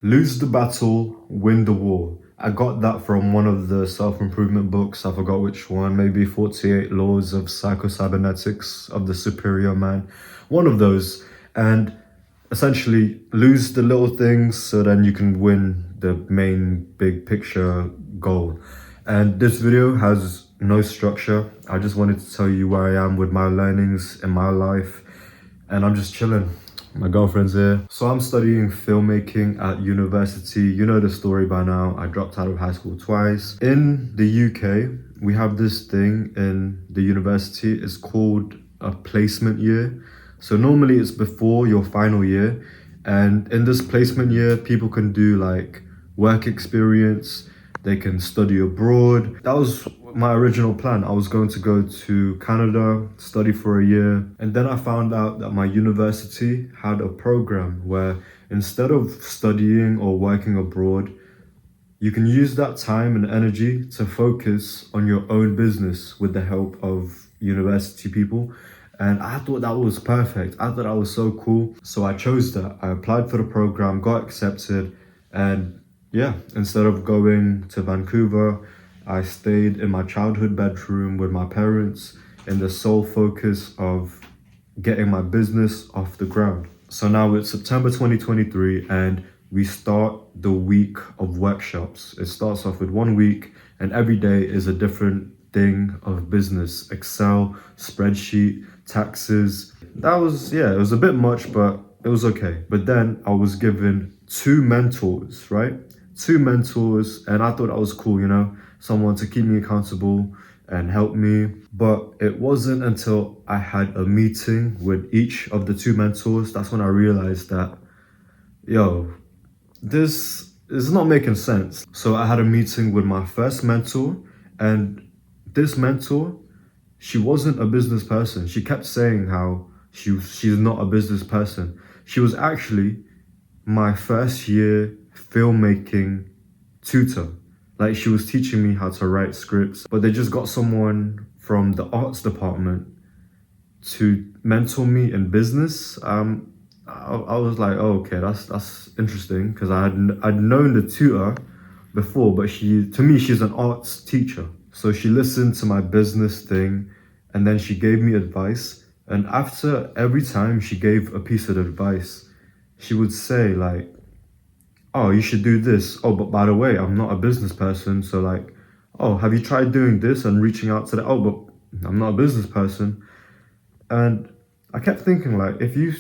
Lose the battle, win the war. I got that from one of the self-improvement books. I forgot which one, maybe 48 Laws of Psycho-Cybernetics of the Superior Man. One of those. And essentially lose the little things so then you can win the main big picture goal. And this video has no structure. I just wanted to tell you where I am with my learnings in my life, and I'm just chilling. My girlfriend's here. So I'm studying filmmaking at university. You know the story by now. I dropped out of high school twice. In the UK, we have this thing in the university. It's called a placement year. So normally it's before your final year. And in this placement year, people can do like work experience. They can study abroad. That was my original plan. I was going to go to Canada, study for a year, and then I found out that my university had a program where instead of studying or working abroad, you can use that time and energy to focus on your own business with the help of university people. And I thought that was perfect. I thought that was so cool. So I chose that. I applied for the program, got accepted, and yeah, instead of going to Vancouver, I stayed in my childhood bedroom with my parents in the sole focus of getting my business off the ground. So now it's September 2023 and we start the week of workshops. It starts off with 1 week and every day is a different thing of business. Excel, spreadsheet, taxes. That was, yeah, it was a bit much, but it was okay. But then I was given two mentors, right? Two mentors, and I thought that was cool, you know, someone to keep me accountable and help me. But it wasn't until I had a meeting with each of the two mentors that's when I realized that, yo, this is not making sense. So I had a meeting with my first mentor, and this mentor, she wasn't a business person. She kept saying how she's not a business person. She was actually my first year filmmaking tutor. Like, she was teaching me how to write scripts, but they just got someone from the arts department to mentor me in business. I was like, oh, okay, that's interesting, because I'd known the tutor before, but to me she's an arts teacher. So she listened to my business thing, and then she gave me advice. And after every time she gave a piece of advice, she would say like, oh, you should do this. Oh, but by the way, I'm not a business person. So like, oh, have you tried doing this and reaching out to the, oh, but I'm not a business person. And I kept thinking like, if you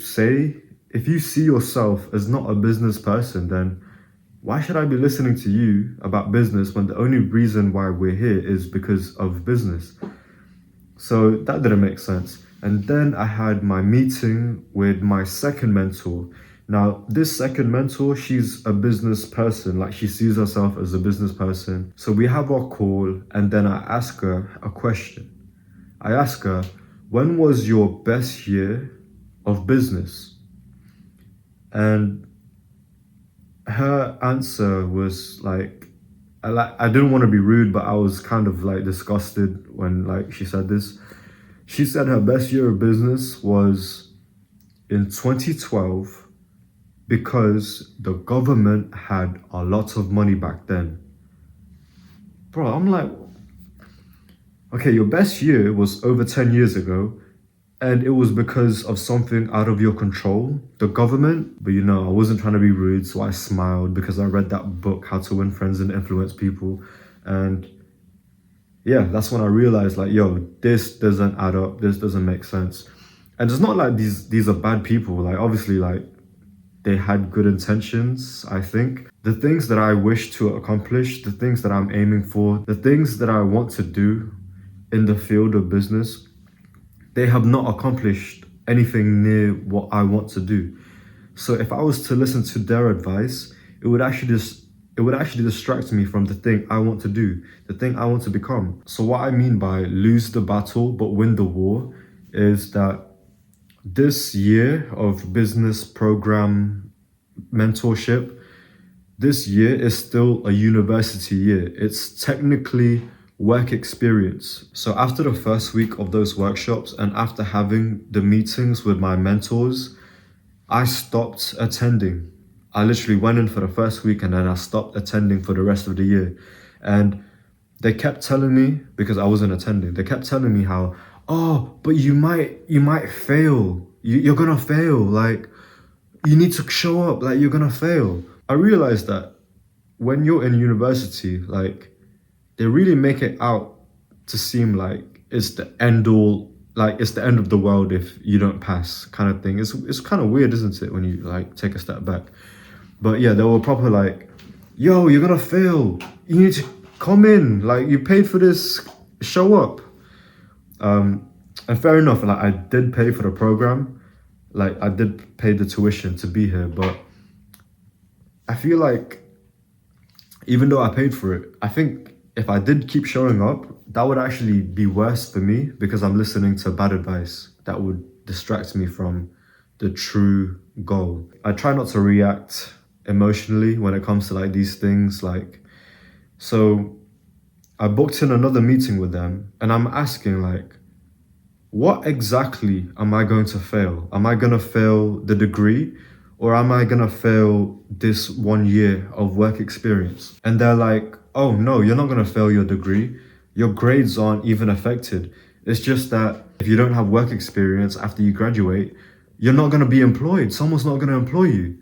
see yourself as not a business person, then why should I be listening to you about business when the only reason why we're here is because of business? So that didn't make sense. And then I had my meeting with my second mentor. Now, this second mentor, she's a business person, like she sees herself as a business person. So we have our call, and then I ask her a question. I ask her, when was your best year of business? And her answer was like, I didn't want to be rude, but I was kind of like disgusted when like she said this. She said her best year of business was in 2012 because the government had a lot of money back then. Bro, I'm like, okay, your best year was over 10 years ago, and it was because of something out of your control, the government. But you know, I wasn't trying to be rude, so I smiled because I read that book, How to Win Friends and Influence People. And yeah, that's when I realized like, yo, this doesn't add up, this doesn't make sense. And it's not like these are bad people. Like, obviously, like, they had good intentions, I think. The things that I wish to accomplish, the things that I'm aiming for, the things that I want to do in the field of business, they have not accomplished anything near what I want to do. So if I was to listen to their advice, it would actually distract me from the thing I want to do, the thing I want to become. So what I mean by lose the battle but win the war is that this year of business program mentorship, this year is still a university year. It's technically work experience. So after the first week of those workshops and after having the meetings with my mentors, I stopped attending. I literally went in for the first week and then I stopped attending for the rest of the year. And they kept telling me, because I wasn't attending, they kept telling me how, oh, but you might fail. You're gonna fail. Like, you need to show up, like you're gonna fail. I realized that when you're in university, like, they really make it out to seem like it's the end all, like it's the end of the world if you don't pass, kind of thing. It's kind of weird, isn't it, when you like take a step back. But yeah, they were proper like, yo, you're gonna fail. You need to come in. Like, you paid for this, show up. And fair enough, like I did pay for the program. Like, I did pay the tuition to be here, but I feel like even though I paid for it, I think if I did keep showing up, that would actually be worse for me because I'm listening to bad advice that would distract me from the true goal. I try not to react emotionally when it comes to like these things. Like, so I booked in another meeting with them and I'm asking like, what exactly am I going to fail? Am I going to fail the degree or am I going to fail this 1 year of work experience? And they're like, oh no, you're not going to fail your degree. Your grades aren't even affected. It's just that if you don't have work experience after you graduate, you're not going to be employed. Someone's not going to employ you.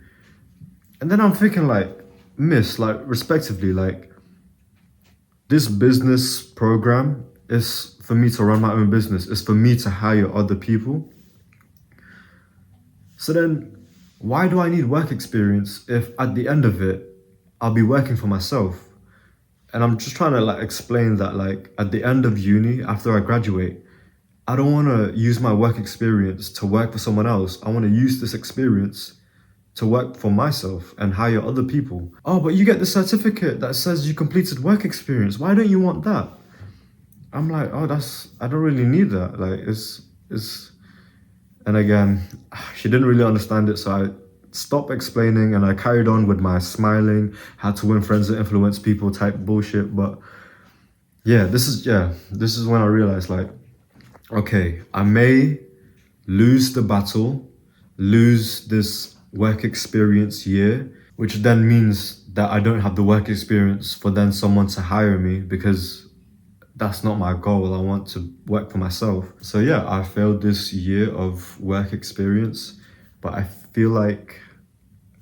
And then I'm thinking like, miss, like respectively, like this business program is for me to run my own business. It's for me to hire other people. So then why do I need work experience if at the end of it, I'll be working for myself? And I'm just trying to like explain that like at the end of uni, after I graduate, I don't want to use my work experience to work for someone else. I want to use this experience to work for myself and hire other people. Oh, but you get the certificate that says you completed work experience. Why don't you want that? I'm like, oh, I don't really need that. Like, and again, she didn't really understand it. So I stopped explaining and I carried on with my smiling, how to win friends and influence people type bullshit. But yeah, this is when I realized like, okay, I may lose the battle, lose this work experience year, which then means that I don't have the work experience for then someone to hire me because that's not my goal. I want to work for myself. So yeah, I failed this year of work experience, but I feel like,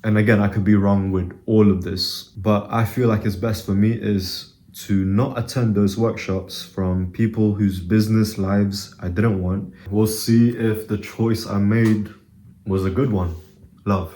and again, I could be wrong with all of this, but I feel like it's best for me is to not attend those workshops from people whose business lives I didn't want. We'll see if the choice I made was a good one. Love.